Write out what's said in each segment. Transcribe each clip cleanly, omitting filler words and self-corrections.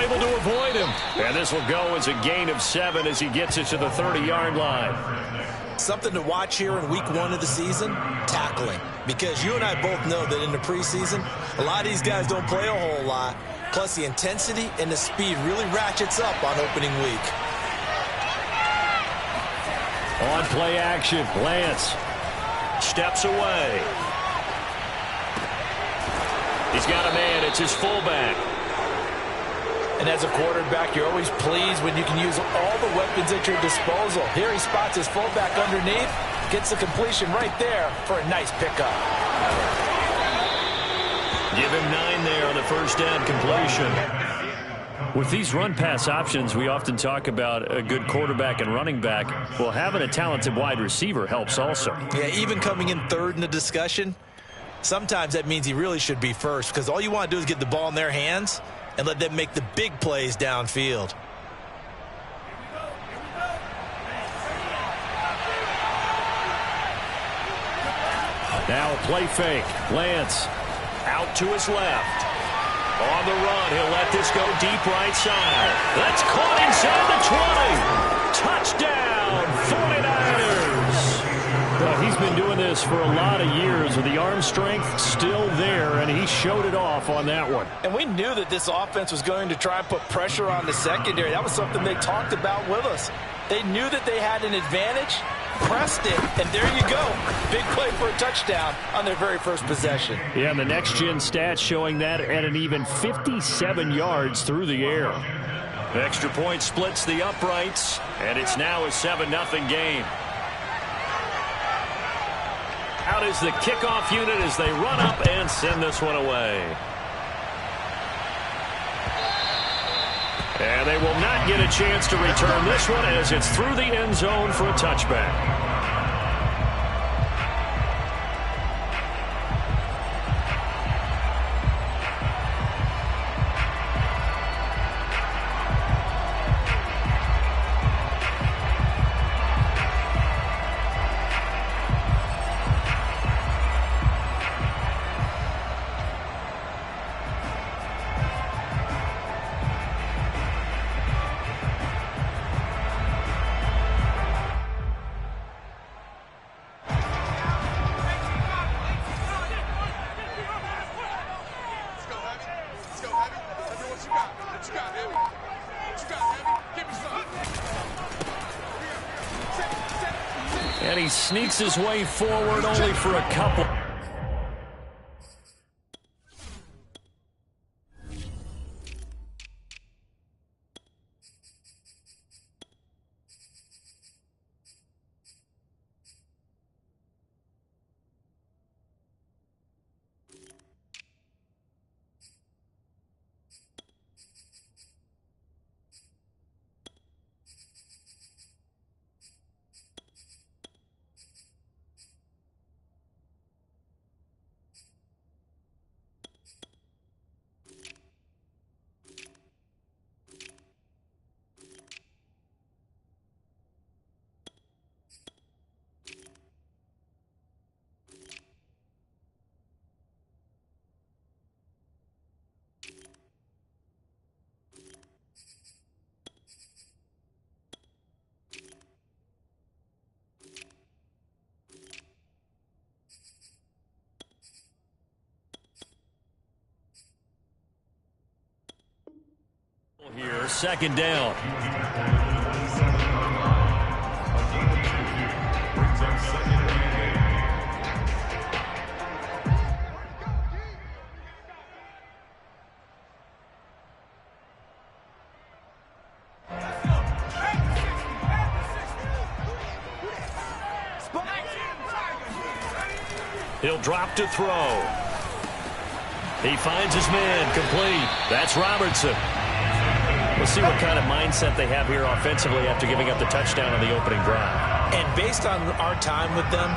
able to avoid him. And this will go as a gain of 7 as he gets it to the 30-yard line. Something to watch here in week 1 of the season, tackling. Because you and I both know that in the preseason, a lot of these guys don't play a whole lot. Plus, the intensity and the speed really ratchets up on opening week. On play action, Lance steps away. He's got a man. It's his fullback. And as a quarterback, you're always pleased when you can use all the weapons at your disposal. Here he spots his fullback underneath, gets the completion right there for a nice pickup. Give him 9 there on the first down completion. With these run-pass options, we often talk about a good quarterback and running back. Well, having a talented wide receiver helps also. Yeah, even coming in third in the discussion, sometimes that means he really should be first because all you want to do is get the ball in their hands and let them make the big plays downfield. Now a play fake. Lance out to his left. On the run, he'll let this go deep right side. That's caught inside the 20. Touchdown, 49ers. Well, he's been doing this for a lot of years with the arm strength still there, and he showed it off on that one. And we knew that this offense was going to try and put pressure on the secondary. That was something they talked about with us. They knew that they had an advantage, pressed it, and there you go. Big play for a touchdown on their very first possession. Yeah, and the next-gen stats showing that at an even 57 yards through the air. The extra point splits the uprights, and it's now a 7-0 game. Out is the kickoff unit as they run up and send this one away. And they will not get a chance to return this one as it's through the end zone for a touchback. And he sneaks his way forward only for a couple. Here, second down. He'll drop to throw. He finds his man, complete. That's Robertson. We'll see what kind of mindset they have here offensively after giving up the touchdown on the opening drive. And based on our time with them,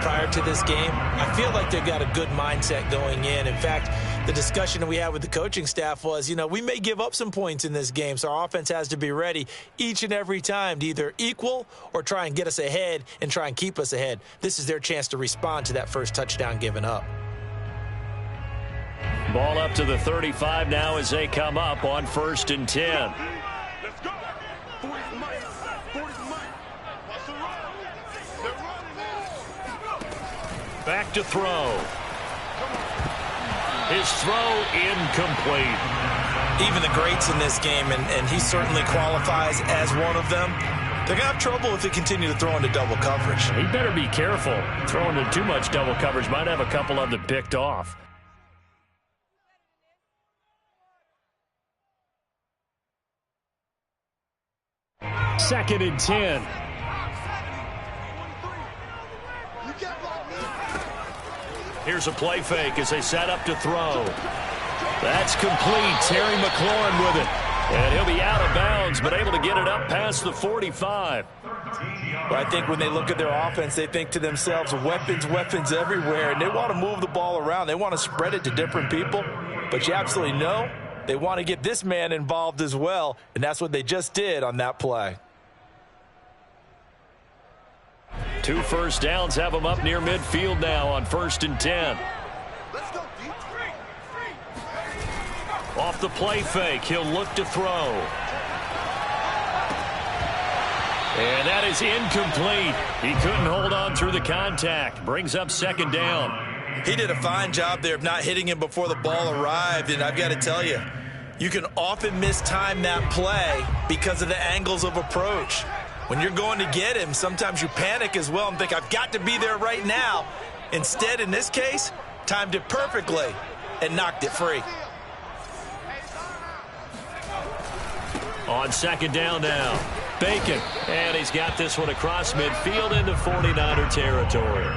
prior to this game, I feel like they've got a good mindset going in. In fact, the discussion that we had with the coaching staff was, we may give up some points in this game, so our offense has to be ready each and every time to either equal or try and get us ahead and try and keep us ahead. This is their chance to respond to that first touchdown given up. Ball up to the 35 now as they come up on 1st and 10. Back to throw. His throw incomplete. Even the greats in this game, and he certainly qualifies as one of them, they're going to have trouble if they continue to throw into double coverage. He better be careful. Throwing into too much double coverage might have a couple of them picked off. Second and 10. Here's a play fake as they set up to throw. That's complete. Terry McLaurin with it. And he'll be out of bounds, but able to get it up past the 45. But I think when they look at their offense, they think to themselves, weapons, weapons everywhere. And they want to move the ball around. They want to spread it to different people. But you absolutely know they want to get this man involved as well. And that's what they just did on that play. 2 first downs have them up near midfield now on 1st and 10. Off the play fake, he'll look to throw. And that is incomplete. He couldn't hold on through the contact. Brings up 2nd down. He did a fine job there of not hitting him before the ball arrived. And I've got to tell you, you can often mistime that play because of the angles of approach. When you're going to get him, sometimes you panic as well and think, I've got to be there right now. Instead, in this case, timed it perfectly and knocked it free. On 2nd down now, Bacon. And he's got this one across midfield into 49er territory.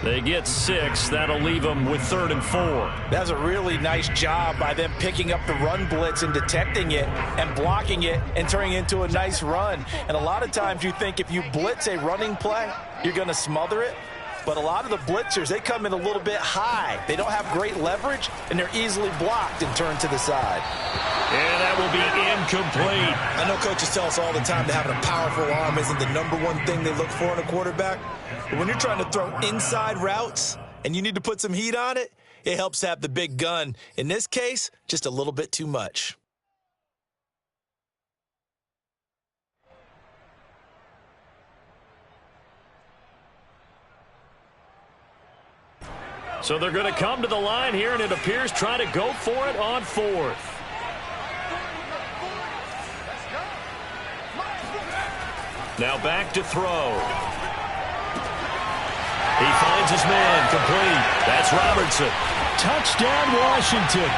They get 6. That'll leave them with 3rd and 4. That's a really nice job by them picking up the run blitz and detecting it and blocking it and turning it into a nice run. And a lot of times you think if you blitz a running play, you're going to smother it. But a lot of the blitzers, they come in a little bit high. They don't have great leverage, and they're easily blocked and turned to the side. And that will be incomplete. I know coaches tell us all the time that having a powerful arm isn't the #1 thing they look for in a quarterback. But when you're trying to throw inside routes and you need to put some heat on it, it helps have the big gun. In this case, just a little bit too much. So they're going to come to the line here, and it appears try to go for it on 4th. Now back to throw. He finds his man, complete. That's Robertson. Touchdown, Washington.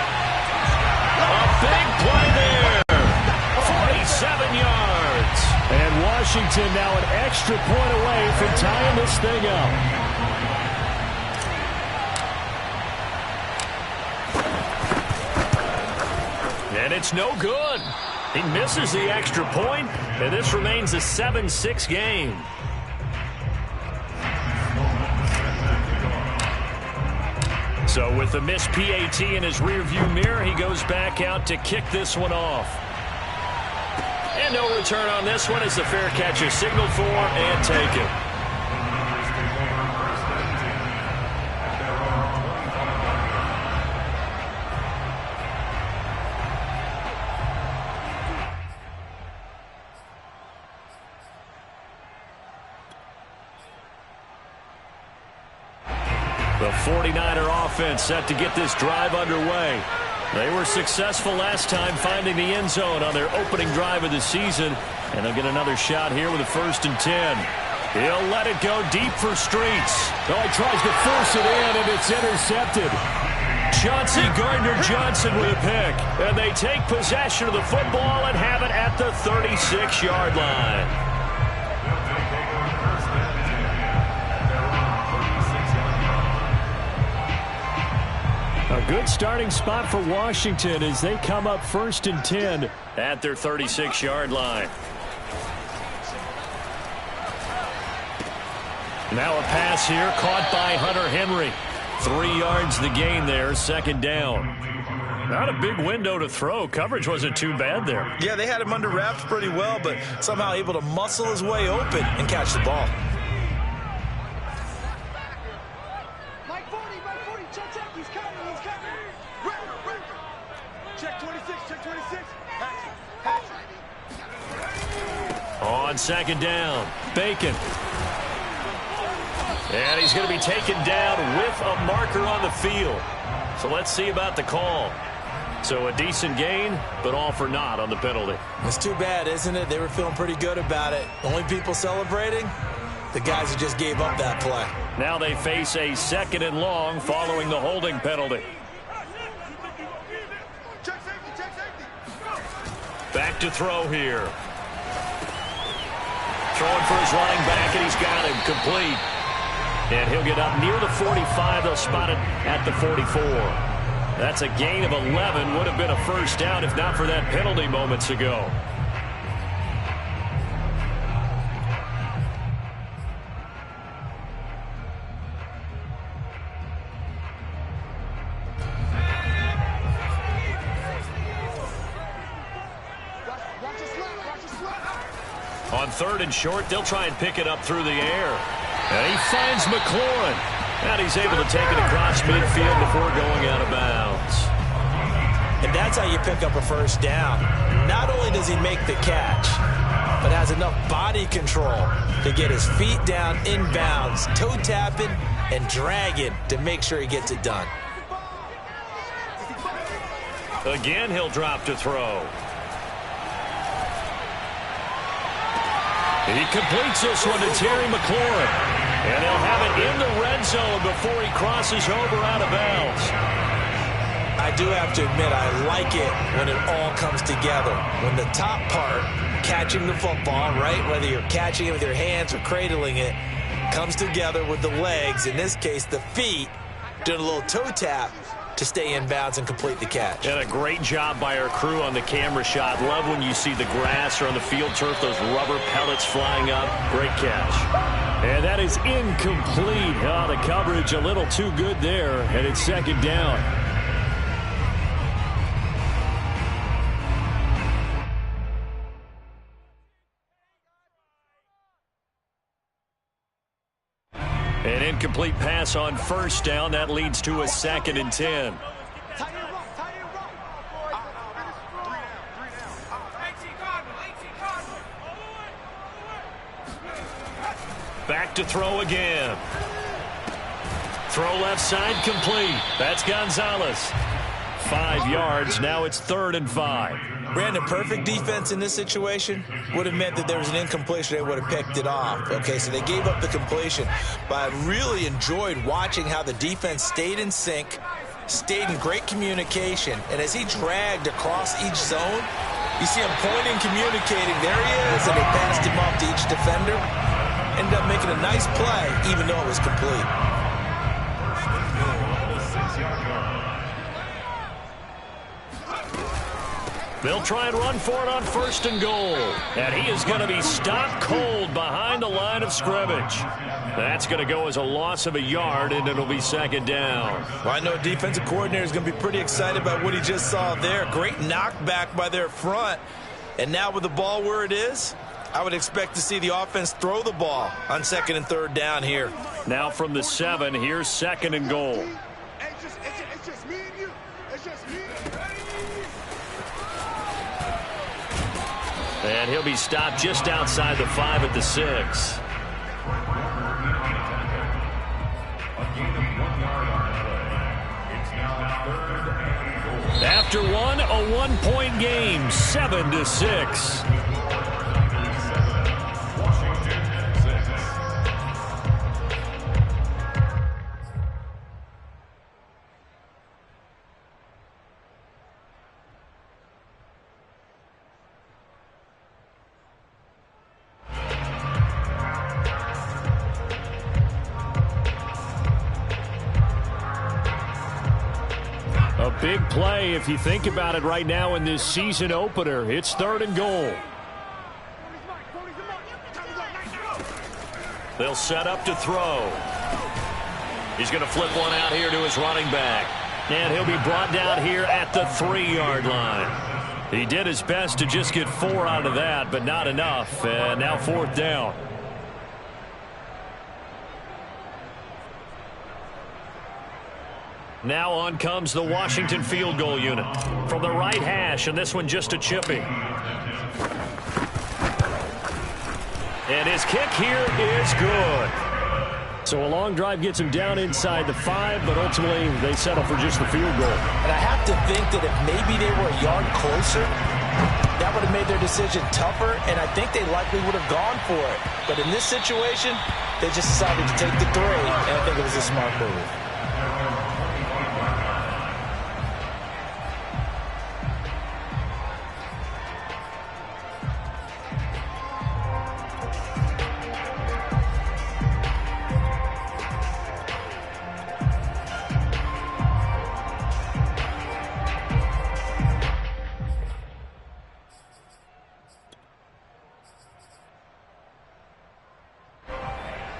A big play there. 47 yards. And Washington now an extra point away from tying this thing up. And it's no good. He misses the extra point, and this remains a 7-6 game. So with the missed PAT in his rearview mirror, he goes back out to kick this one off. And no return on this one as the fair catch is signaled for and taken. The 49er offense set to get this drive underway. They were successful last time finding the end zone on their opening drive of the season. And they'll get another shot here with a 1st and 10. He'll let it go deep for Streets. Oh, he tries to force it in, and it's intercepted. Chauncey Gardner-Johnson with a pick. And they take possession of the football and have it at the 36-yard line. A good starting spot for Washington as they come up 1st and 10 at their 36-yard line. Now a pass here caught by Hunter Henry. 3 yards the gain there, 2nd down. Not a big window to throw. Coverage wasn't too bad there. Yeah, they had him under wraps pretty well, but somehow able to muscle his way open and catch the ball. On second down, Bacon. And he's going to be taken down with a marker on the field. So let's see about the call. So a decent gain, but all for naught on the penalty. It's too bad, isn't it? They were feeling pretty good about it. Only people celebrating, the guys who just gave up that play. Now they face a 2nd and long following the holding penalty. Back to throw here. Throwing for his running back, and he's got him complete. And he'll get up near the 45. They'll spot it at the 44. That's a gain of 11. Would have been a first down if not for that penalty moments ago. On 3rd and short, they'll try and pick it up through the air. And he finds McLaurin. And he's able to take it across midfield before going out of bounds. And that's how you pick up a first down. Not only does he make the catch, but has enough body control to get his feet down inbounds, toe tapping and dragging to make sure he gets it done. Again, he'll drop to throw. He completes this one to Terry McLaurin. And he'll have it in the red zone before he crosses over out of bounds. I do have to admit, I like it when it all comes together. When the top part, catching the football, right, whether you're catching it with your hands or cradling it, comes together with the legs, in this case the feet, doing a little toe tap to stay in bounds and complete the catch. And a great job by our crew on the camera shot. Love when you see the grass or on the field turf, those rubber pellets flying up. Great catch. And that is incomplete. Oh, the coverage a little too good there, and it's 2nd down. An incomplete pass on 1st down. That leads to a 2nd and 10. Back to throw again. Throw left side complete. That's Gonzalez. 5 yards. Now it's 3rd and 5. Brandon, perfect defense in this situation would have meant that there was an incompletion. They would have picked it off. Okay, so they gave up the completion. But I really enjoyed watching how the defense stayed in sync, stayed in great communication. And as he dragged across each zone, you see him pointing, communicating. There he is, and they passed him off to each defender. Ended up making a nice play, even though it was complete. They'll try and run for it on 1st and goal. And he is going to be stopped cold behind the line of scrimmage. That's going to go as a loss of a yard, and it'll be 2nd down. Well, I know a defensive coordinator is going to be pretty excited about what he just saw there. Great knockback by their front. And now with the ball where it is, I would expect to see the offense throw the ball on 2nd and 3rd down here. Now from the 7, here's 2nd and goal. It's just me and you. It's just me. And he'll be stopped just outside the 5 at the 6. After one, a 1-point game, 7-6. Big play if you think about it right now in this season opener. It's 3rd and goal. They'll set up to throw. He's going to flip one out here to his running back. And he'll be brought down here at the 3-yard line. He did his best to just get 4 out of that, but not enough. And now 4th down. Now on comes the Washington field goal unit from the right hash, and this one just a chippy. And his kick here is good. So a long drive gets him down inside the 5, but ultimately they settle for just the field goal. And I have to think that if maybe they were a yard closer, that would have made their decision tougher, and I think they likely would have gone for it. But in this situation, they just decided to take the 3, and I think it was a smart move.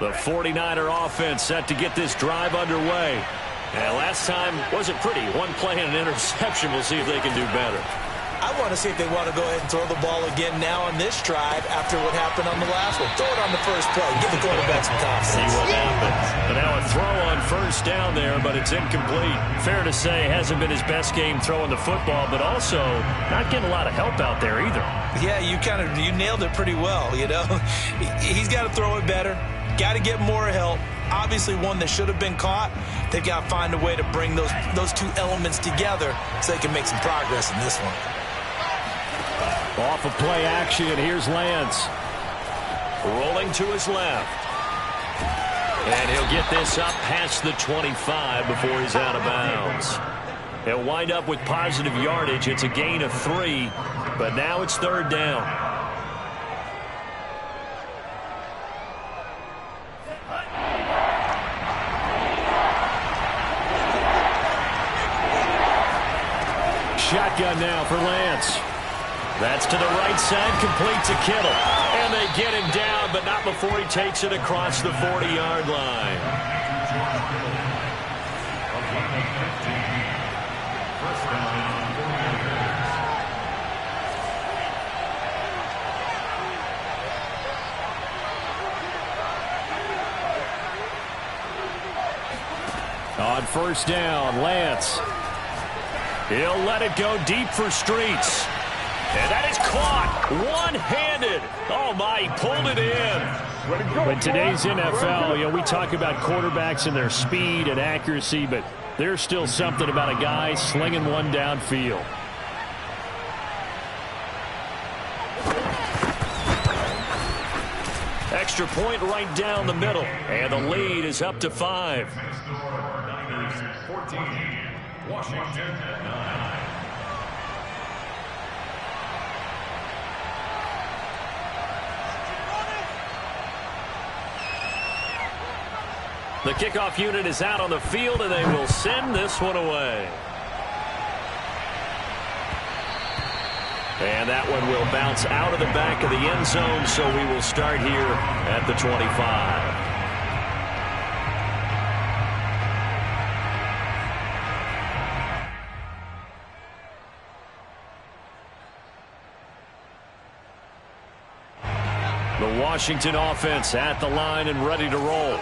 The 49er offense set to get this drive underway. And last time wasn't pretty. One play and an interception. We'll see if they can do better. I want to see if they want to go ahead and throw the ball again now on this drive after what happened on the last one. Throw it on the first play. Give the quarterback some confidence. See what happens. But now a throw on first down there, but it's incomplete. Fair to say, hasn't been his best game throwing the football, but also not getting a lot of help out there either. Yeah, you nailed it pretty well, you know. He's got to throw it better. Got to get more help. Obviously one that should have been caught. They've got to find a way to bring those two elements together so they can make some progress in this one. Off of play action, here's Lance. Rolling to his left. And he'll get this up past the 25 before he's out of bounds. He'll wind up with positive yardage. It's a gain of 3, but now it's 3rd down. Shotgun now for Lance. That's to the right side, complete to Kittle. And they get him down, but not before he takes it across the 40-yard line. On first down, Lance. He'll let it go deep for Streets. And that is caught one-handed. Oh, my, he pulled it in. In today's NFL, we talk about quarterbacks and their speed and accuracy, but there's still something about a guy slinging one downfield. Extra point right down the middle. And the lead is up to 5. Washington 9. The kickoff unit is out on the field, and they will send this one away. And that one will bounce out of the back of the end zone, so we will start here at the 25. The Washington offense at the line and ready to roll.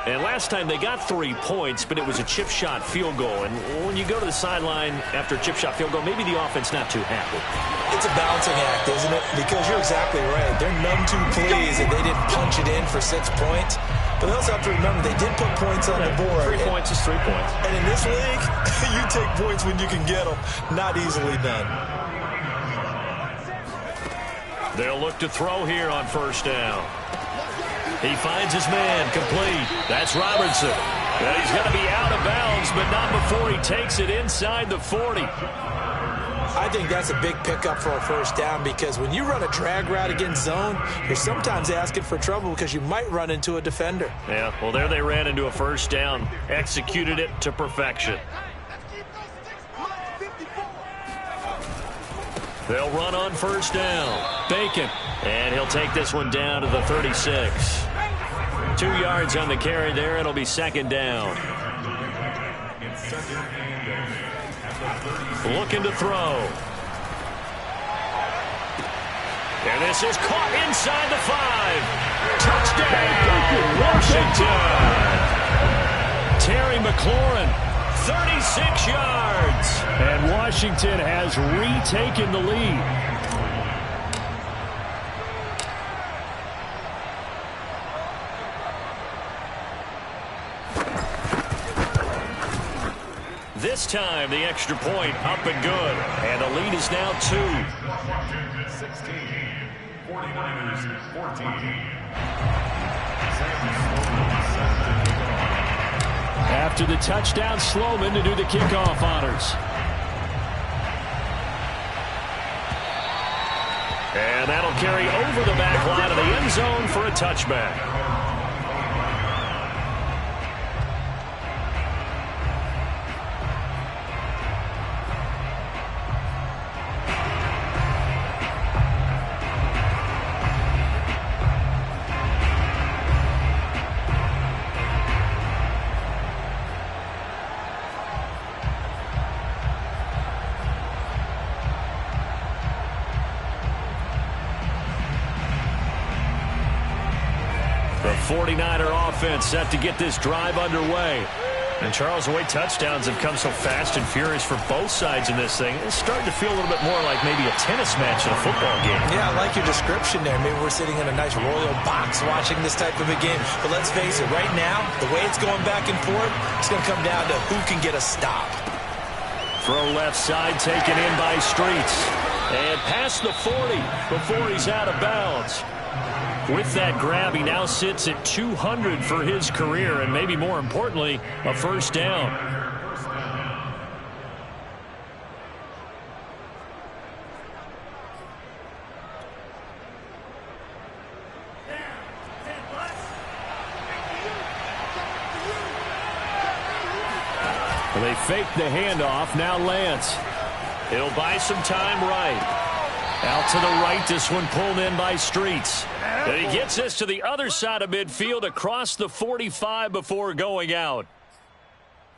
And last time they got 3 points, but it was a chip shot field goal. And when you go to the sideline after a chip shot field goal, maybe the offense not too happy. It's a balancing act, isn't it? Because you're exactly right. They're none too pleased that they didn't punch it in for 6 points. But they also have to remember they did put points on the board. 3 points is 3 points. And in this league, you take points when you can get them. Not easily done. They'll look to throw here on first down. He finds his man, complete. That's Robertson. And he's going to be out of bounds, but not before he takes it inside the 40. I think that's a big pickup for a first down because when you run a drag route against zone, you're sometimes asking for trouble because you might run into a defender. Yeah, well, there they ran into a first down. Executed it to perfection. They'll run on first down. Bacon. And he'll take this one down to the 36. 2 yards on the carry there. It'll be second down. Looking to throw. And this is caught inside the 5. Touchdown, Washington. Terry McLaurin 36 yards. And Washington has retaken the lead. This time, the extra point up and good. And the lead is now 2. Washington 16, 49ers 14. After the touchdown, Sloman to do the kickoff honors. And that'll carry over the back line of the end zone for a touchback. The 49er offense set to get this drive underway. And, Charles, the way touchdowns have come so fast and furious for both sides in this thing, it's starting to feel a little bit more like maybe a tennis match in a football game. Yeah, I like your description there. Maybe we're sitting in a nice royal box watching this type of a game. But let's face it, right now, the way it's going back and forth, it's going to come down to who can get a stop. Throw left side taken in by Streets. And past the 40 before he's out of bounds. With that grab, he now sits at 200 for his career, and maybe more importantly, a first down. Well, they fake the handoff. Now Lance. He'll buy some time right. Out to the right, this one pulled in by Streets. And he gets this to the other side of midfield across the 45 before going out.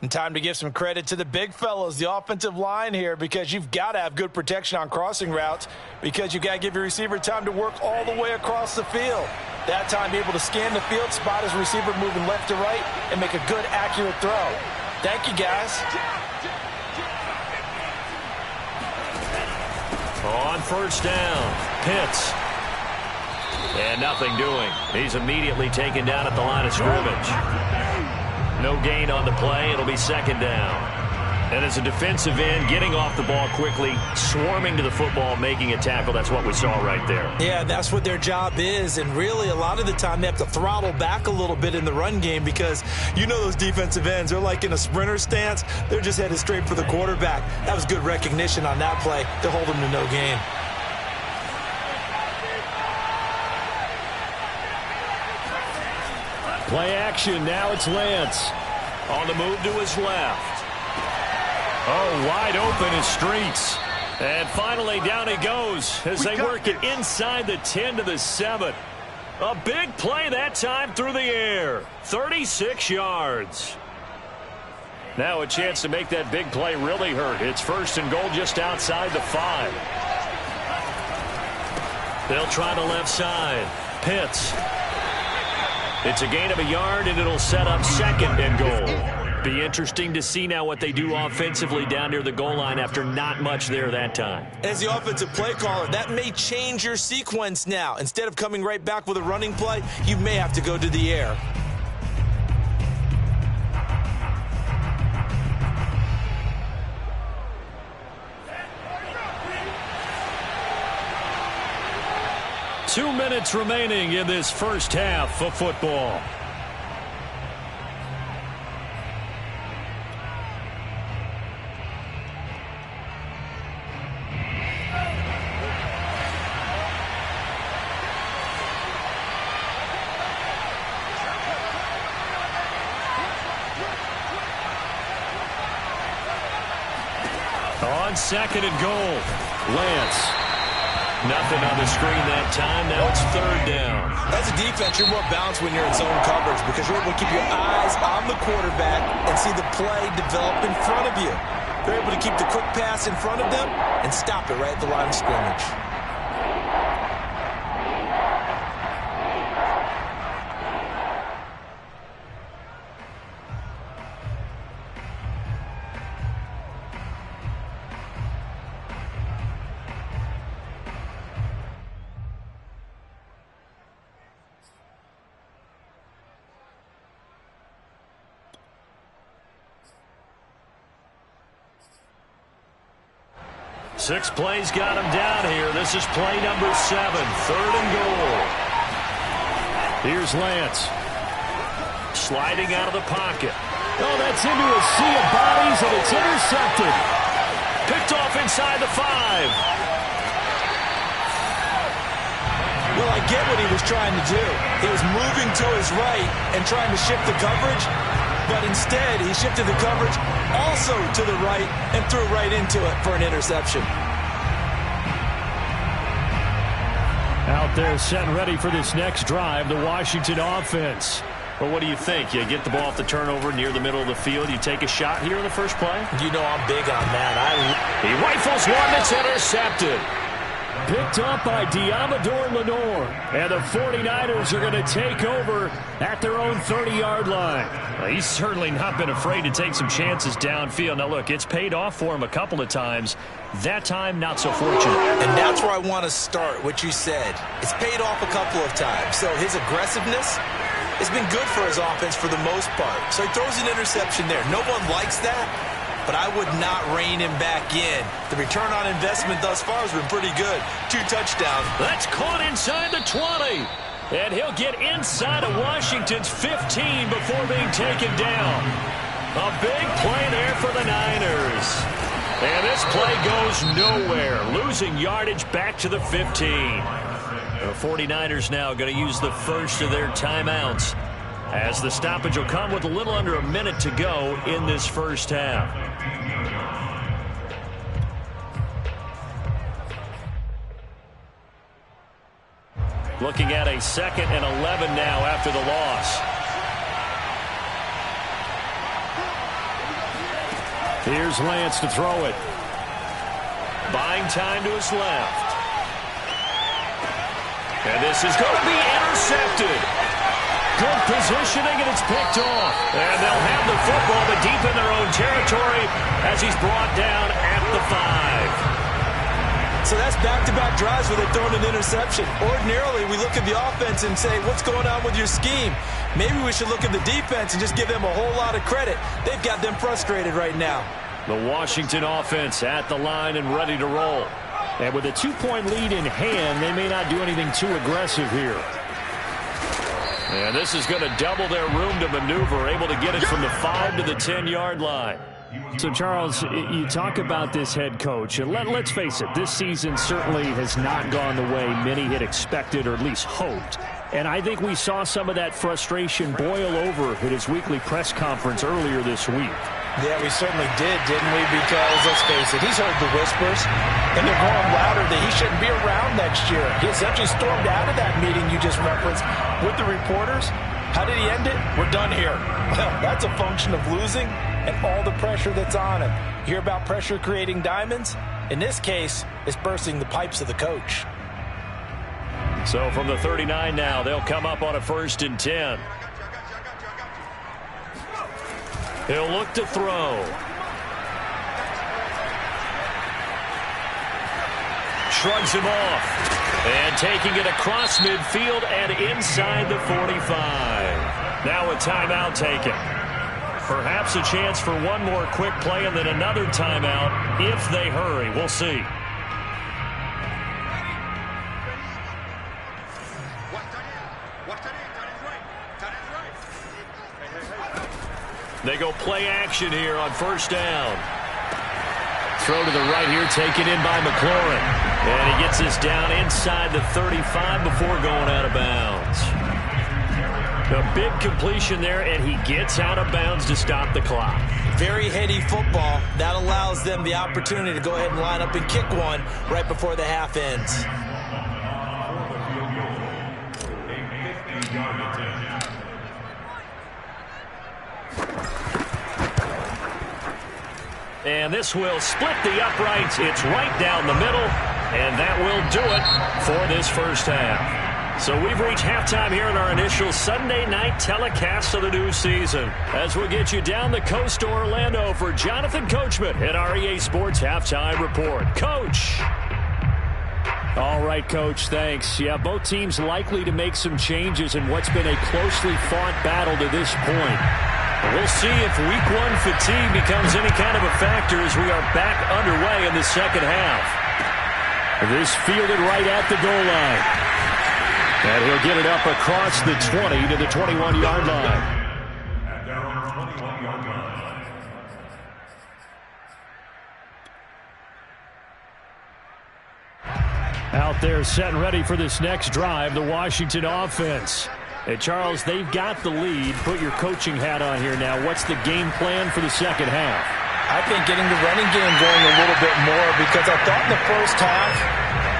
And time to give some credit to the big fellas, the offensive line here, because you've got to have good protection on crossing routes because you've got to give your receiver time to work all the way across the field. That time, be able to scan the field, spot his receiver moving left to right, and make a good, accurate throw. Thank you, guys. On first down, Pitts. And nothing doing. He's immediately taken down at the line of scrimmage. No gain on the play. It'll be second down. And as a defensive end, getting off the ball quickly, swarming to the football, making a tackle, that's what we saw right there. Yeah, that's what their job is. And really, a lot of the time, they have to throttle back a little bit in the run game because you know those defensive ends, they're like in a sprinter stance. They're just headed straight for the quarterback. That was good recognition on that play to hold them to no gain. Play action. Now it's Lance. On the move to his left. Oh, wide open is Streets. And finally, down he goes as they work it inside the 10 to the 7. A big play that time through the air. 36 yards. Now a chance to make that big play really hurt. It's first and goal just outside the 5. They'll try the left side. Pitts. It's a gain of a yard, and it'll set up second and goal. Be interesting to see now what they do offensively down near the goal line after not much there that time. As the offensive play caller, that may change your sequence now. Instead of coming right back with a running play, you may have to go to the air. Two minutes remaining in this first half of football. On second and goal, Lance. Nothing on the screen that time. Now it's third down. As a defense, you're more balanced when you're in zone coverage because you're able to keep your eyes on the quarterback and see the play develop in front of you. They're able to keep the quick pass in front of them and stop it right at the line of scrimmage. 6 plays got him down here. This is play number 7, 3rd and goal. Here's Lance. Sliding out of the pocket. Oh, that's into a sea of bodies, and it's intercepted. Picked off inside the 5. Well, I get what he was trying to do. He was moving to his right and trying to shift the coverage, but instead he shifted the coverage also to the right and threw right into it for an interception. Out there set and ready for this next drive, the Washington offense. Well, what do you think? You get the ball off the turnover near the middle of the field. You take a shot here in the first play? You know I'm big on that. He rifles one that's intercepted. Picked up by Diamador Lenore. And the 49ers are going to take over at their own 30-yard line. Well, he's certainly not been afraid to take some chances downfield. Now, look, it's paid off for him a couple of times. That time, not so fortunate. And that's where I want to start, what you said. It's paid off a couple of times. So his aggressiveness has been good for his offense for the most part. So he throws an interception there. No one likes that, but I would not rein him back in. The return on investment thus far has been pretty good. 2 touchdowns. That's caught inside the 20. And he'll get inside of Washington's 15 before being taken down. A big play there for the Niners. And this play goes nowhere. Losing yardage back to the 15. The 49ers now going to use the first of their timeouts, as the stoppage will come with a little under a minute to go in this first half. Looking at a 2nd and 11 now after the loss. Here's Lance to throw it. Buying time to his left. And this is going to be intercepted. Good positioning, and it's picked off. And they'll have the football, but deep in their own territory as he's brought down at the 5. So that's back-to-back drives where they're throwing an interception. Ordinarily, we look at the offense and say, what's going on with your scheme? Maybe we should look at the defense and just give them a whole lot of credit. They've got them frustrated right now. The Washington offense at the line and ready to roll. And with a 2-point lead in hand, they may not do anything too aggressive here. And this is going to double their room to maneuver, able to get it from the 5 to the 10-yard line. So, Charles, you talk about this head coach, and let's face it, this season certainly has not gone the way many had expected or at least hoped. And I think we saw some of that frustration boil over at his weekly press conference earlier this week. Yeah, we certainly did, didn't we? Because, let's face it, he's heard the whispers, and they're going louder that he shouldn't be around next year. He essentially stormed out of that meeting you just referenced with the reporters. How did he end it? We're done here. Well, that's a function of losing and all the pressure that's on him. You hear about pressure creating diamonds? In this case, it's bursting the pipes of the coach. So from the 39 now, they'll come up on a 1st and 10. He'll look to throw. Shrugs him off. And taking it across midfield and inside the 45. Now a timeout taken. Perhaps a chance for one more quick play and then another timeout if they hurry. We'll see. They go play action here on 1st down. Throw to the right here, taken in by McLaurin. And he gets this down inside the 35 before going out of bounds. A big completion there, and he gets out of bounds to stop the clock. Very heady football. That allows them the opportunity to go ahead and line up and kick one right before the half ends. And this will split the uprights. It's right down the middle, and that will do it for this first half. So we've reached halftime here in our initial Sunday night telecast of the new season. As we'll get you down the coast to Orlando for Jonathan Coachman at our EA Sports Halftime Report. Coach. All right, Coach, thanks. Yeah, both teams likely to make some changes in what's been a closely fought battle to this point. We'll see if week one fatigue becomes any kind of a factor as we are back underway in the second half. This fielded right at the goal line. And he'll get it up across the 20 to the 21-yard line. At their own 21-yard line. Out there set and ready for this next drive, the Washington offense. Hey, Charles, they've got the lead. Put your coaching hat on here now. What's the game plan for the second half? I think getting the running game going a little bit more, because I thought in the first half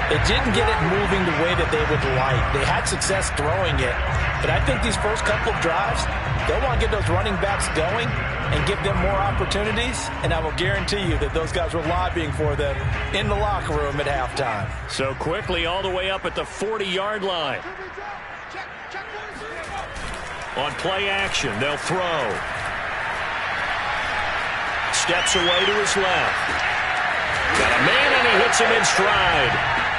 they didn't get it moving the way that they would like. They had success throwing it, but I think these first couple of drives, they'll want to get those running backs going and give them more opportunities, and I will guarantee you that those guys were lobbying for them in the locker room at halftime. So quickly all the way up at the 40-yard line. On play action, they'll throw. Steps away to his left. Got a man, and he hits him in stride.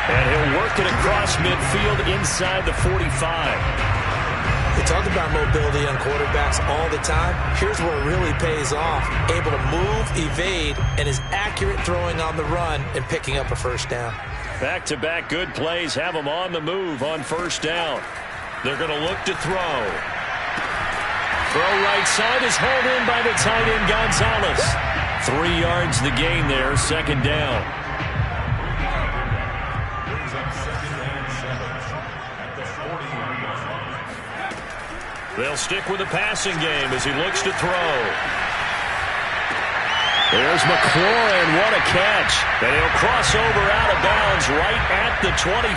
And he'll work it across midfield inside the 45. They talk about mobility on quarterbacks all the time. Here's where it really pays off. Able to move, evade, and is accurate throwing on the run and picking up a first down. Back-to-back good plays have them on the move on first down. They're going to look to throw. Throw right side is hauled in by the tight end Gonzalez. 3 yards the gain there, second down. Brings up 2nd and 7 at the 40-yard line. They'll stick with the passing game as he looks to throw. There's McLaurin, what a catch. And he'll cross over out of bounds right at the 25.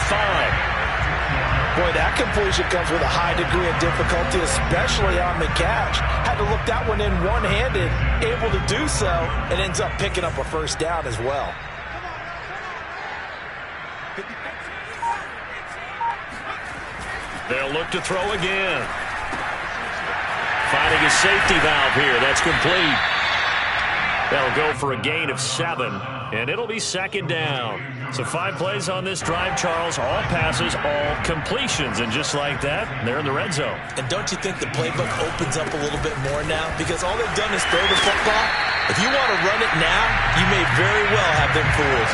Boy, that completion comes with a high degree of difficulty, especially on the catch. Had to look that one in one-handed, able to do so, and ends up picking up a first down as well. They'll look to throw again. Finding a safety valve here. That's complete. They'll go for a gain of 7, and it'll be second down. So 5 plays on this drive, Charles. All passes, all completions. And just like that, they're in the red zone. And don't you think the playbook opens up a little bit more now? Because all they've done is throw the football. If you want to run it now, you may very well have them fooled.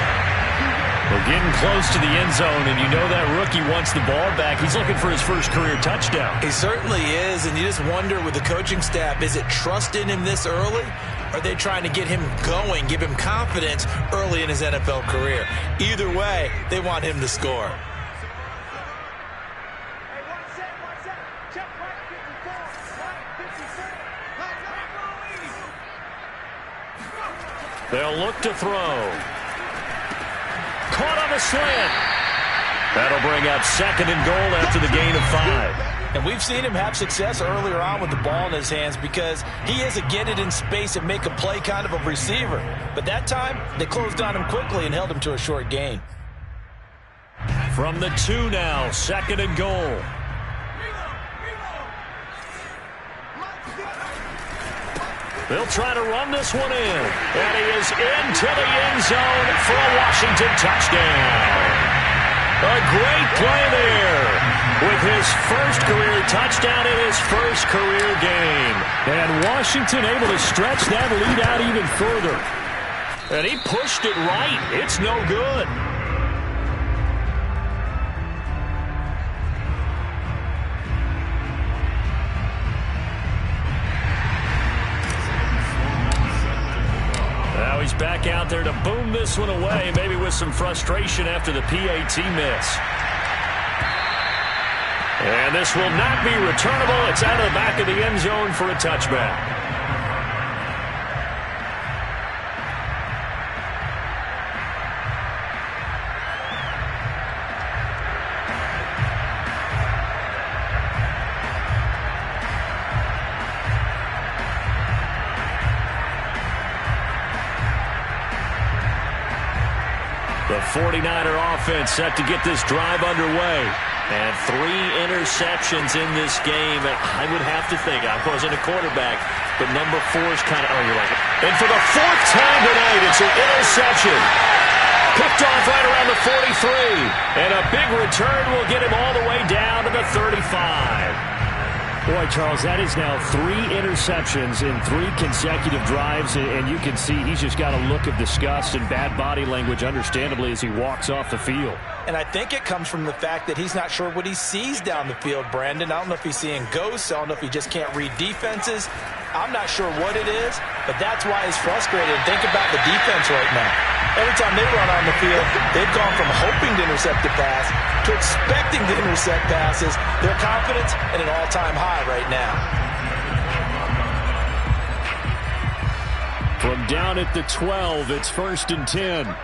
We're getting close to the end zone, and you know that rookie wants the ball back. He's looking for his first career touchdown. He certainly is, and you just wonder with the coaching staff, is it trust in him this early? Or are they trying to get him going, give him confidence early in his NFL career? Either way, they want him to score. They'll look to throw. Caught on a slant. That'll bring up 2nd and goal after the gain of 5. And we've seen him have success earlier on with the ball in his hands because he is a get it in space and make a play kind of a receiver. But that time, they closed on him quickly and held him to a short gain. From the 2 now, 2nd and goal. They'll try to run this one in. And he is into the end zone for a Washington touchdown. A great play there. With his first career touchdown in his first career game. And Washington able to stretch that lead out even further. And he pushed it right. It's no good. Now he's back out there to boom this one away, maybe with some frustration after the PAT miss. And this will not be returnable. It's out of the back of the end zone for a touchback. The 49er offense set to get this drive underway. And 3 interceptions in this game. I would have to think, I wasn't a quarterback, but number 4 is kind of, you're like, and for the 4th time tonight, it's an interception. Picked off right around the 43. And a big return will get him all the way down to the 35. Boy, Charles, that is now 3 interceptions in 3 consecutive drives, and you can see he's just got a look of disgust and bad body language, understandably, as he walks off the field. And I think it comes from the fact that he's not sure what he sees down the field, Brandon. I don't know if he's seeing ghosts. I don't know if he just can't read defenses. I'm not sure what it is, but that's why he's frustrated. Think about the defense right now. Every time they run on the field, they've gone from hoping to intercept a pass to expecting to intercept passes. Their confidence at an all-time high right now. From down at the 12, it's 1st and 10.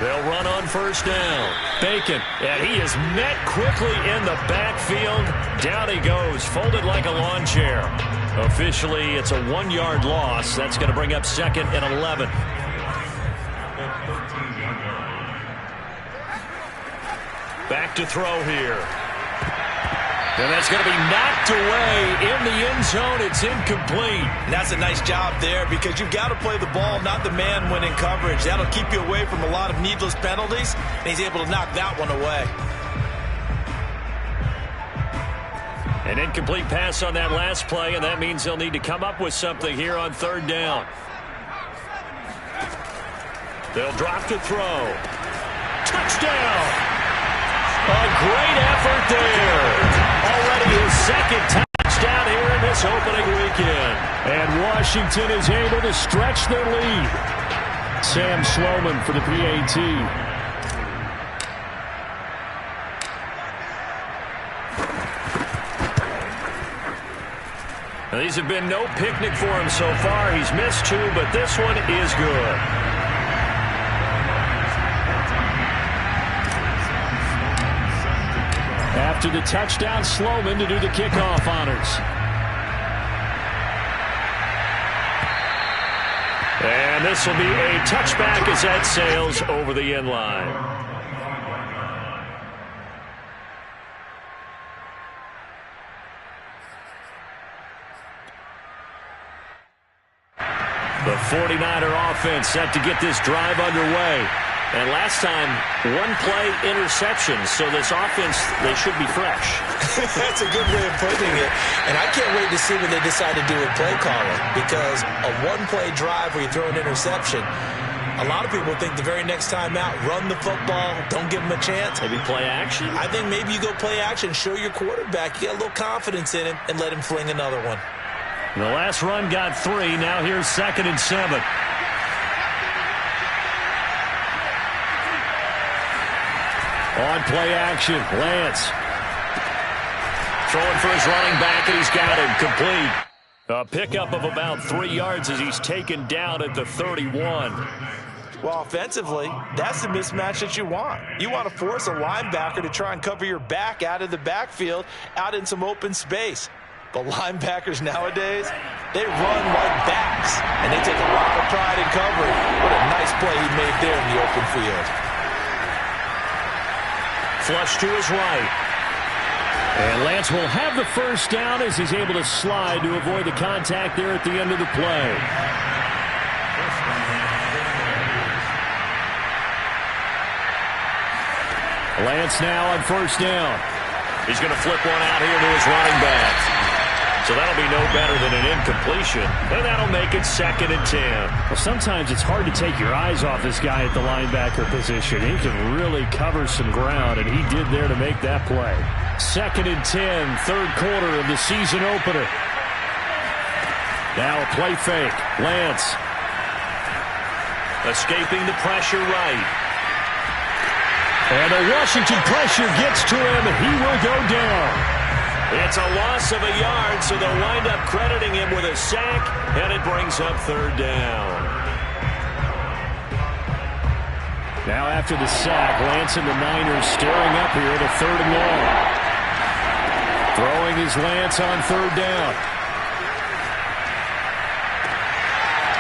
They'll run on 1st down. Bacon, and he is met quickly in the backfield. Down he goes, folded like a lawn chair. Officially, it's a 1-yard loss. That's going to bring up 2nd and 11. Back to throw here. And that's going to be knocked away in the end zone. It's incomplete. And that's a nice job there because you've got to play the ball, not the man when in coverage. That'll keep you away from a lot of needless penalties, and he's able to knock that one away. An incomplete pass on that last play, and that means they'll need to come up with something here on 3rd down. They'll drop to throw. Touchdown! A great effort there. Already his 2nd touchdown here in this opening weekend. And Washington is able to stretch their lead. Sam Sloman for the PAT. Now, these have been no picnic for him so far. He's missed 2, but this one is good. After the touchdown, Sloman to do the kickoff honors. And this will be a touchback as that sails over the end line. The 49er offense set to get this drive underway. And last time, 1-play interception, so this offense, they should be fresh. That's a good way of putting it. And I can't wait to see what they decide to do with play calling, because a 1-play drive where you throw an interception, a lot of people think the very next time out, run the football, don't give them a chance. Maybe play action? I think maybe you go play action, show your quarterback, you got a little confidence in him, and let him fling another one. The last run got 3. Now here's 2nd and 7. On play action, Lance. Throwing for his running back, and he's got him complete. A pickup of about 3 yards as he's taken down at the 31. Well, offensively, that's the mismatch that you want. You want to force a linebacker to try and cover your back out of the backfield, out in some open space. But linebackers nowadays, they run like backs, and they take a lot of pride in covering. What a nice play he made there in the open field. Flush to his right. And Lance will have the 1st down as he's able to slide to avoid the contact there at the end of the play. Lance now on 1st down. He's going to flip one out here to his running back. So that'll be no better than an incompletion, and that'll make it 2nd and 10. Well, sometimes it's hard to take your eyes off this guy at the linebacker position. He can really cover some ground, and he did there to make that play. 2nd and 10, 3rd quarter of the season opener. Now a play fake. Lance. Escaping the pressure right. And the Washington pressure gets to him, and he will go down. It's a loss of a yard, so they'll wind up crediting him with a sack, and it brings up 3rd down. Now after the sack, Lance and the Niners stirring up here to 3rd and long. Throwing is Lance on 3rd down.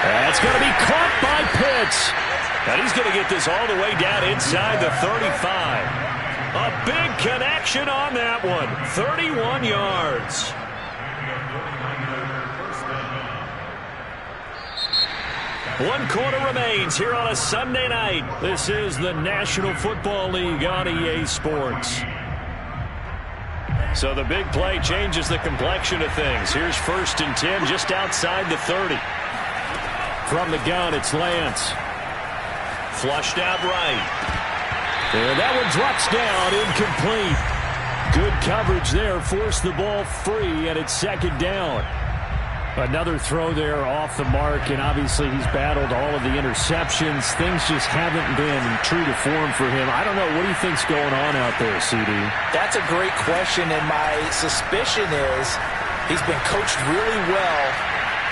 That's going to be caught by Pitts. And he's going to get this all the way down inside the 35. A big connection on that one. 31 yards. 1 quarter remains here on a Sunday night. This is the National Football League on EA Sports. So the big play changes the complexion of things. Here's 1st and 10 just outside the 30. From the gun, it's Lance. Flushed out right. And that one drops down, incomplete. Good coverage there, forced the ball free, and it's 2nd down. Another throw there off the mark, and obviously he's battled all of the interceptions. Things just haven't been true to form for him. I don't know. What do you think's going on out there, CD? That's a great question, and my suspicion is he's been coached really well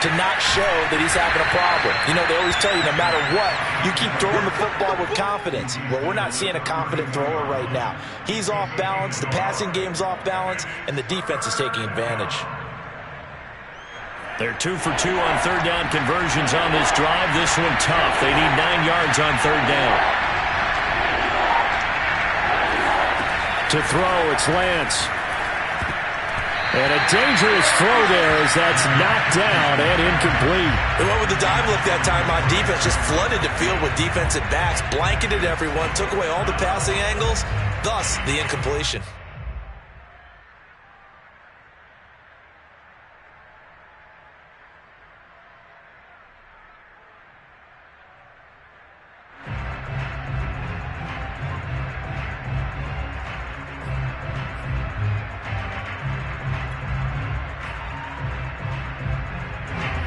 to not show that he's having a problem. You know, they always tell you no matter what, you keep throwing the football with confidence. Well, we're not seeing a confident thrower right now. He's off balance, the passing game's off balance, and the defense is taking advantage. They're 2 for 2 on 3rd down conversions on this drive. This one tough. They need 9 yards on 3rd down. To throw, it's Lance. And a dangerous throw there as that's knocked down and incomplete. They went with the dive look that time on defense, just flooded the field with defensive backs, blanketed everyone, took away all the passing angles, thus the incompletion.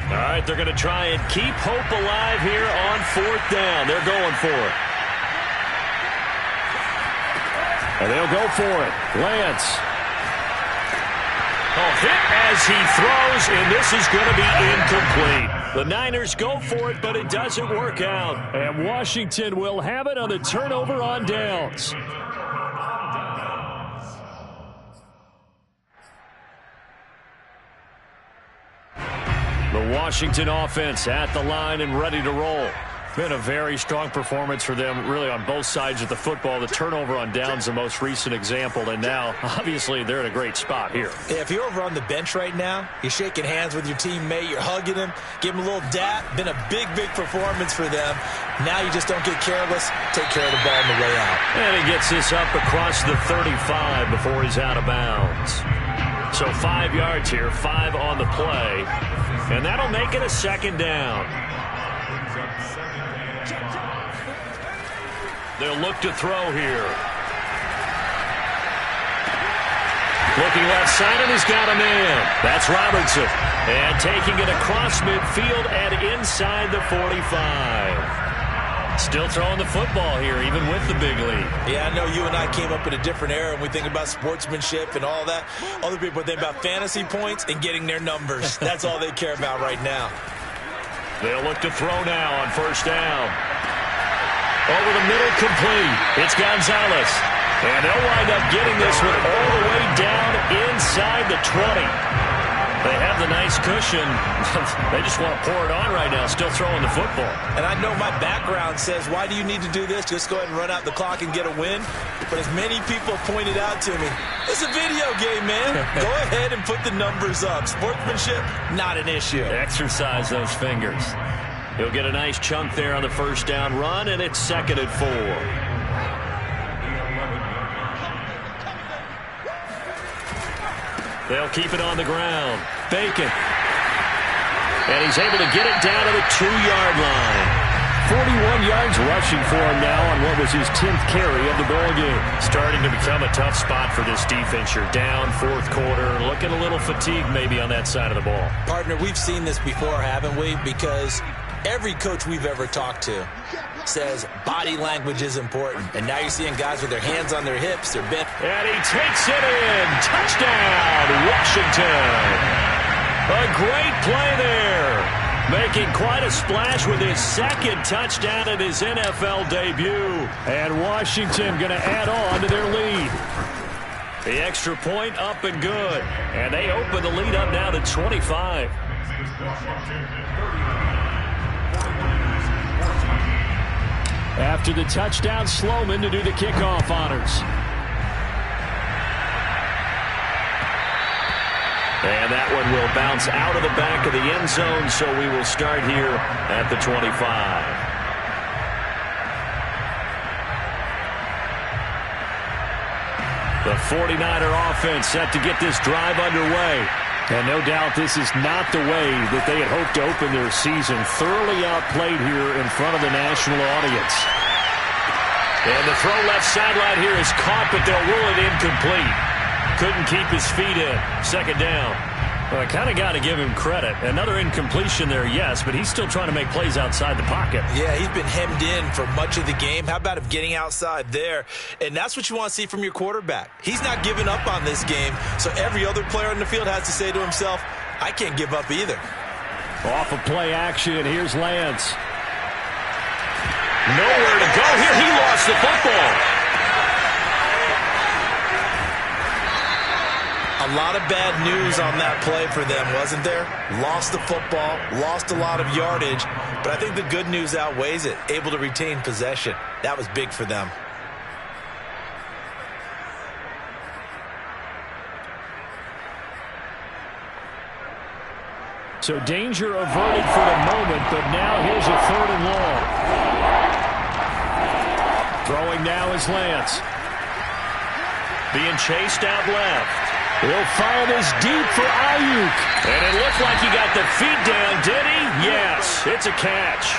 All right, they're going to try and keep hope alive here on 4th down. They're going for it. And they'll go for it. Lance. Hit as he throws, and this is going to be incomplete. The Niners go for it, but it doesn't work out. And Washington will have it on the turnover on downs. The Washington offense at the line and ready to roll. Been a very strong performance for them, really, on both sides of the football. The turnover on downs, the most recent example, and now, obviously, they're in a great spot here. Yeah, if you're over on the bench right now, you're shaking hands with your teammate, you're hugging him, give him a little dap. Been a big, big performance for them. Now you just don't get careless. Take care of the ball on the way out. And he gets this up across the 35 before he's out of bounds. So 5 yards here, 5 on the play. And that'll make it a 2nd down. They'll look to throw here. Looking left side, and he's got a man. That's Robertson. And taking it across midfield and inside the 45. Still throwing the football here, even with the big lead. Yeah, I know you and I came up in a different era, and we think about sportsmanship and all that. Other people think about fantasy points and getting their numbers. That's all they care about right now. They'll look to throw now on 1st down. Over the middle, complete. It's Gonzalez. And they'll wind up getting this one all the way down inside the 20. They have the nice cushion. They just want to pour it on right now, still throwing the football. And I know my background says, why do you need to do this? Just go ahead and run out the clock and get a win. But as many people pointed out to me, it's a video game, man. Go ahead and put the numbers up. Sportsmanship, not an issue. Exercise those fingers. He'll get a nice chunk there on the 1st down run, and it's 2nd and 4. They'll keep it on the ground. Bacon. And he's able to get it down to the 2-yard line. 41 yards rushing for him now on what was his 10th carry of the ball game. Starting to become a tough spot for this defense. You're down 4th quarter. Looking a little fatigued maybe on that side of the ball. Partner, we've seen this before, haven't we? Because every coach we've ever talked to says body language is important. And now you're seeing guys with their hands on their hips. They're bent. And he takes it in. Touchdown, Washington. A great play there. Making quite a splash with his 2nd touchdown in his NFL debut. And Washington going to add on to their lead. The extra point up and good. And they open the lead up now to 25. After the touchdown, Sloman to do the kickoff honors. And that one will bounce out of the back of the end zone, so we will start here at the 25. The 49er offense set to get this drive underway. And no doubt this is not the way that they had hoped to open their season. Thoroughly outplayed here in front of the national audience. And the throw left sideline here is caught, but they'll rule it incomplete. Couldn't keep his feet in. Second down. Well, I kind of got to give him credit. Another incompletion there, yes, but he's still trying to make plays outside the pocket. Yeah, he's been hemmed in for much of the game. How about him getting outside there? And that's what you want to see from your quarterback. He's not giving up on this game, so every other player in the field has to say to himself, I can't give up either. Off of play action, here's Lance. Nowhere to go here. He lost the football. A lot of bad news on that play for them, wasn't there? Lost the football, lost a lot of yardage, but I think the good news outweighs it. Able to retain possession. That was big for them. So danger averted for the moment, but now here's a 3rd and long. Throwing now is Lance. Being chased out left. He'll fire this deep for Ayuk. And it looked like he got the feet down, did he? Yes, it's a catch.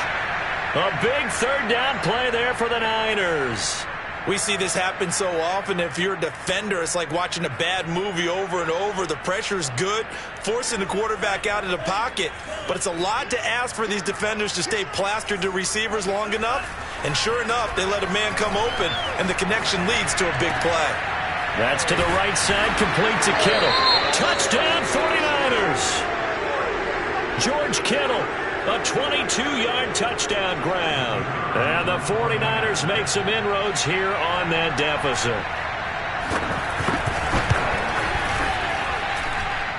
A big 3rd down play there for the Niners. We see this happen so often. If you're a defender, it's like watching a bad movie over and over. The pressure's good, forcing the quarterback out of the pocket. But it's a lot to ask for these defenders to stay plastered to receivers long enough. And sure enough, they let a man come open, and the connection leads to a big play. That's to the right side, complete to Kittle. Touchdown, 49ers. George Kittle, a 22-yard touchdown grab. And the 49ers make some inroads here on that deficit.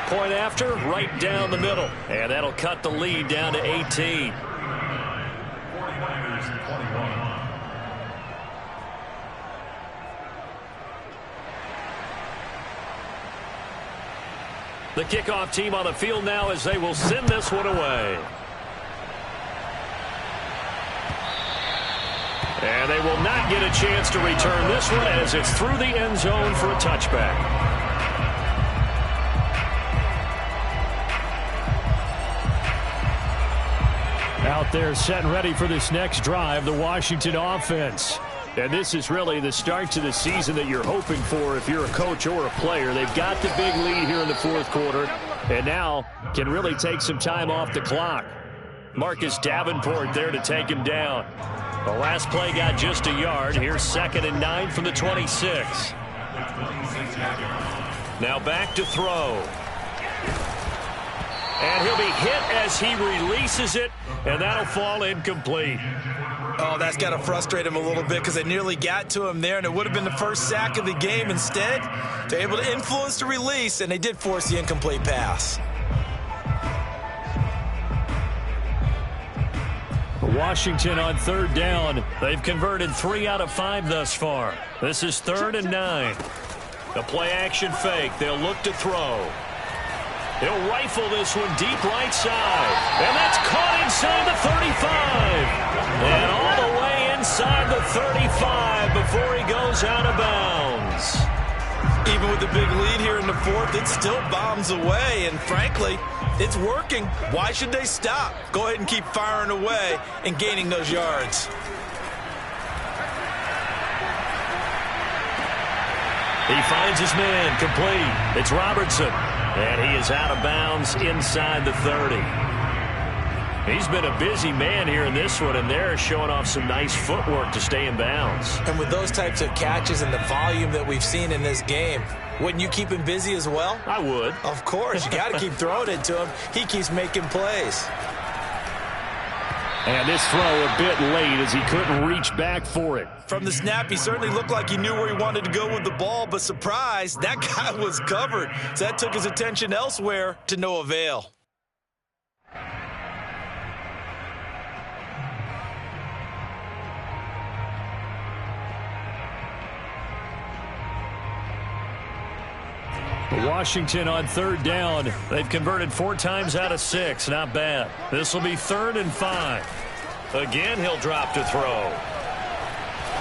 Point after, right down the middle. And that'll cut the lead down to 18. 49ers 21. The kickoff team on the field now as they will send this one away. And they will not get a chance to return this one as it's through the end zone for a touchback. Out there set and ready for this next drive, the Washington offense. And this is really the start to the season that you're hoping for if you're a coach or a player. They've got the big lead here in the 4th quarter and now can really take some time off the clock. Marcus Davenport there to take him down. The last play got just a yard. Here's 2nd and 9 from the 26. Now back to throw. And he'll be hit as he releases it, and that'll fall incomplete. Oh, that's got to frustrate him a little bit because they nearly got to him there, and it would have been the first sack of the game. Instead, they're able to influence the release, and they did force the incomplete pass. Washington on 3rd down. They've converted 3 out of 5 thus far. This is 3rd and 9. The play action fake. They'll look to throw. He'll rifle this one deep right side. And that's caught inside the 35. And all the way inside the 35 before he goes out of bounds. Even with the big lead here in the 4th, it still bombs away. And frankly, it's working. Why should they stop? Go ahead and keep firing away and gaining those yards. He finds his man complete. It's Robertson. And he is out of bounds inside the 30. He's been a busy man here in this one, and they're showing off some nice footwork to stay in bounds. And with those types of catches and the volume that we've seen in this game, wouldn't you keep him busy as well? I would. Of course. You got to keep throwing it to him. He keeps making plays. And this throw a bit late as he couldn't reach back for it. From the snap, he certainly looked like he knew where he wanted to go with the ball, but surprise, that guy was covered. So that took his attention elsewhere to no avail. Washington on third down. They've converted 4 times out of 6. Not bad. This will be 3rd and 5. Again, he'll drop to throw.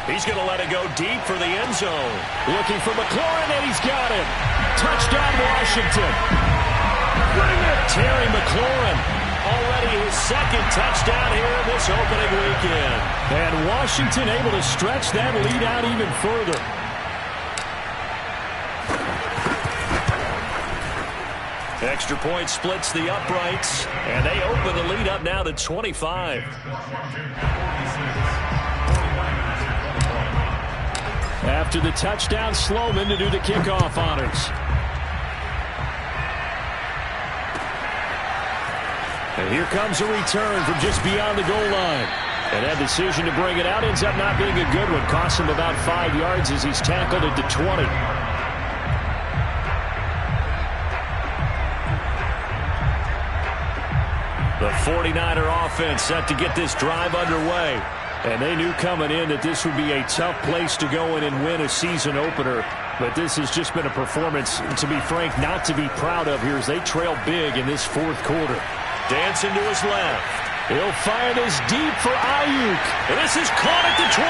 He's going to let it go deep for the end zone. Looking for McLaurin, and he's got him. Touchdown, Washington. Terry McLaurin, already his 2nd touchdown here in this opening weekend. And Washington able to stretch that lead out even further. Extra point splits the uprights, and they open the lead up now to 25. After the touchdown, Sloman to do the kickoff honors. And here comes a return from just beyond the goal line. And that decision to bring it out ends up not being a good one. Costs him about 5 yards as he's tackled at the 20. The 49er offense set to get this drive underway. And they knew coming in that this would be a tough place to go in and win a season opener. But this has just been a performance, to be frank, not to be proud of here as they trail big in this 4th quarter. Dancing to his left. He'll fire this deep for Ayuk. And this is caught at the 20.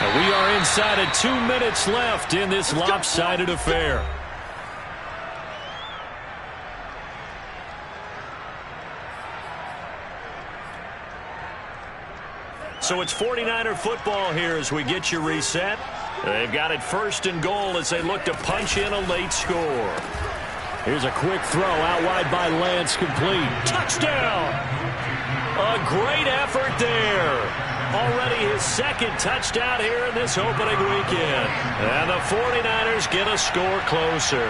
And we are inside of 2 minutes left in this lopsided affair. So it's 49er football here as we get you reset. They've got it 1st and goal as they look to punch in a late score. Here's a quick throw out wide by Lance, complete. Touchdown! A great effort there. Already his 2nd touchdown here in this opening weekend. And the 49ers get a score closer.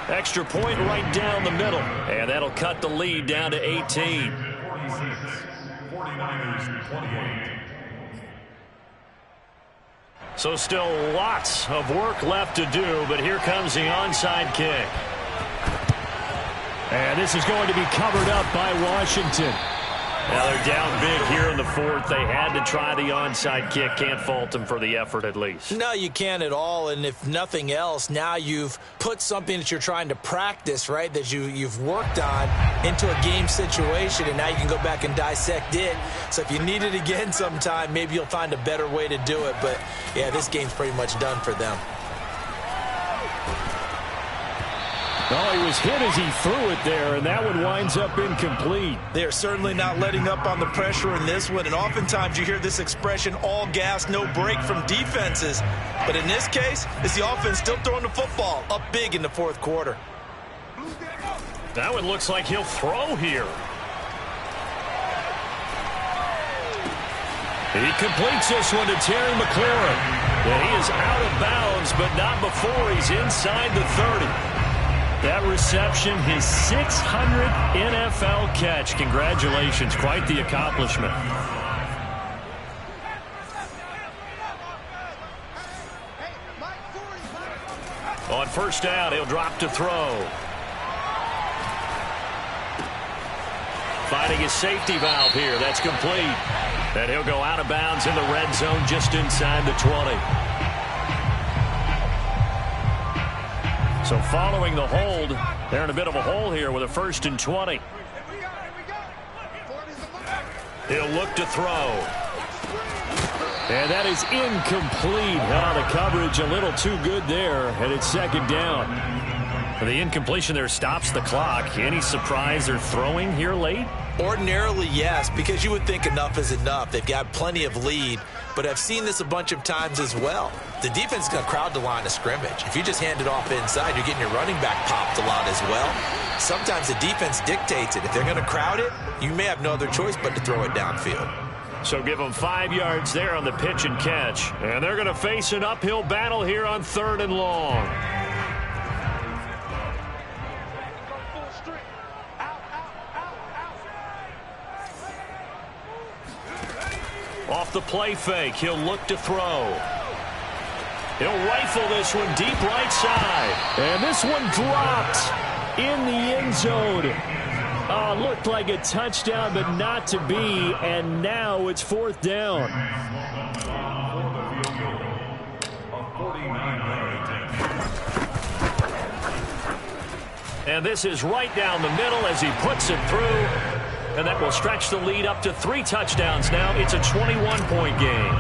Extra point right down the middle. And that'll cut the lead down to 18. 46. 49ers 28. So still lots of work left to do, but here comes the onside kick. And this is going to be covered up by Washington. Now they're down big here in the 4th. They had to try the onside kick. Can't fault them for the effort at least. No, you can't at all. And if nothing else, now you've put something that you're trying to practice, right, that you've worked on into a game situation, and now you can go back and dissect it. So if you need it again sometime, maybe you'll find a better way to do it. But, yeah, this game's pretty much done for them. Oh, he was hit as he threw it there, and that one winds up incomplete. They're certainly not letting up on the pressure in this one, and oftentimes you hear this expression, all gas, no break from defenses. But in this case, it's the offense still throwing the football up big in the 4th quarter. That one looks like he'll throw here. He completes this one to Terry McLaurin. And he is out of bounds, but not before he's inside the 30. That reception, his 600th NFL catch. Congratulations. Quite the accomplishment. On 1st down, he'll drop to throw. Finding his safety valve here. That's complete. And he'll go out of bounds in the red zone just inside the 20. So following the hold, they're in a bit of a hole here with a 1st and 20. He'll look to throw. And that is incomplete. Oh, the coverage a little too good there, and it's 2nd down. The incompletion there stops the clock. Any surprise they're throwing here late? Ordinarily, yes, because you would think enough is enough. They've got plenty of lead, but I've seen this a bunch of times as well. The defense is going to crowd the line of scrimmage. If you just hand it off inside, you're getting your running back popped a lot as well. Sometimes the defense dictates it. If they're going to crowd it, you may have no other choice but to throw it downfield. So give them 5 yards there on the pitch and catch. And they're going to face an uphill battle here on 3rd and long. Off the play fake, he'll look to throw. He'll rifle this one deep right side. And this one dropped in the end zone. Looked like a touchdown, but not to be. And now it's 4th down. And this is right down the middle as he puts it through. And that will stretch the lead up to 3 touchdowns now. It's a 21-point game.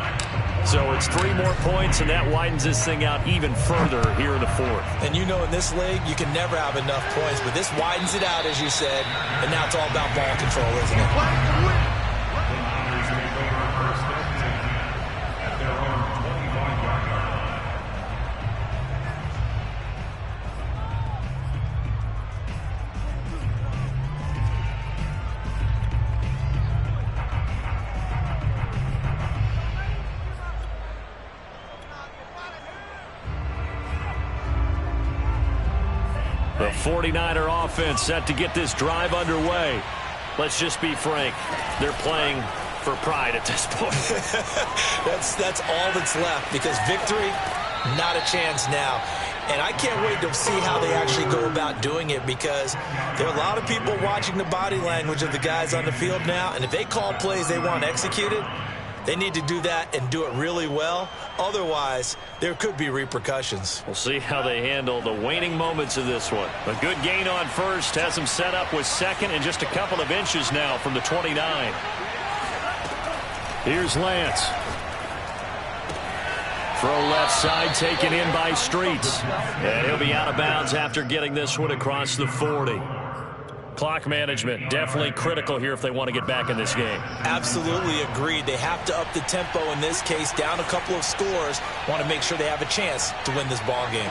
So it's 3 more points, and that widens this thing out even further here in the 4th. And you know, in this league, you can never have enough points, but this widens it out, as you said, and now it's all about ball control, isn't it? The 49er offense set to get this drive underway. Let's just be frank. They're playing for pride at this point. That's all that's left, because victory, not a chance now. And I can't wait to see how they actually go about doing it, because there are a lot of people watching the body language of the guys on the field now, and if they call plays they want executed, they need to do that and do it really well. Otherwise, there could be repercussions. We'll see how they handle the waning moments of this one. A good gain on first has them set up with second and just a couple of inches now from the 29. Here's Lance. Throw left side taken in by Streets. And he'll be out of bounds after getting this one across the 40. Clock management definitely critical here if they want to get back in this game. Absolutely agreed. They have to up the tempo in this case, down a couple of scores. Want to make sure they have a chance to win this ball game.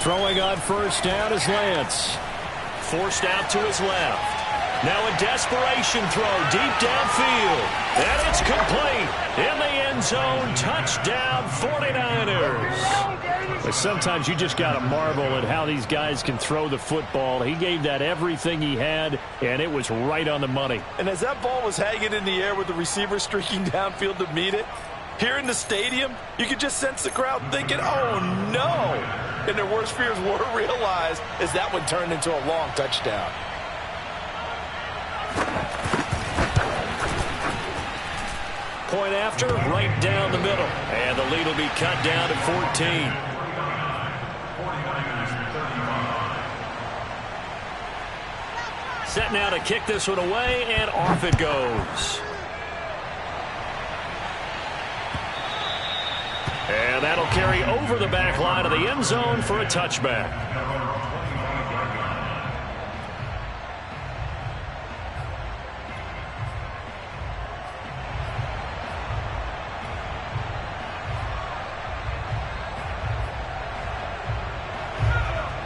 Throwing on first down is Lance. Forced out to his left. Now a desperation throw deep downfield. And it's complete. In the end zone, touchdown 49ers. But sometimes you just got to marvel at how these guys can throw the football. He gave that everything he had, and it was right on the money. And as that ball was hanging in the air with the receiver streaking downfield to meet it, here in the stadium, you could just sense the crowd thinking, oh, no. And their worst fears were realized as that one turned into a long touchdown. Point after, right down the middle. And the lead will be cut down to 14. Set now to kick this one away, and off it goes. And that'll carry over the back line of the end zone for a touchback.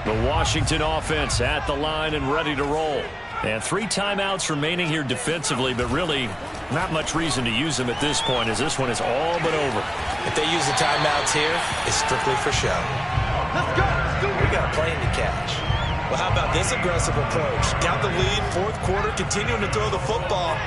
The Washington offense at the line and ready to roll. And 3 timeouts remaining here defensively, but really not much reason to use them at this point, as this one is all but over. If they use the timeouts here, it's strictly for show. Let's go. We got a plane to catch. Well, how about this aggressive approach? Got the lead, 4th quarter, continuing to throw the football.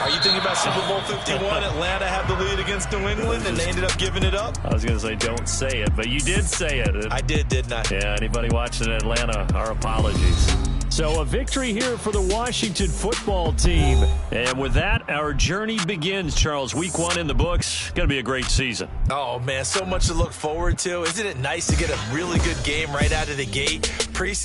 Are you thinking about Super Bowl 51? Atlanta had the lead against New England, and they ended up giving it up? I was going to say don't say it, but you did say it. I did, didn't I? Yeah, anybody watching in Atlanta, our apologies. So a victory here for the Washington football team. And with that, our journey begins, Charles. Week 1 in the books. Going to be a great season. Oh, man, so much to look forward to. Isn't it nice to get a really good game right out of the gate? Preseason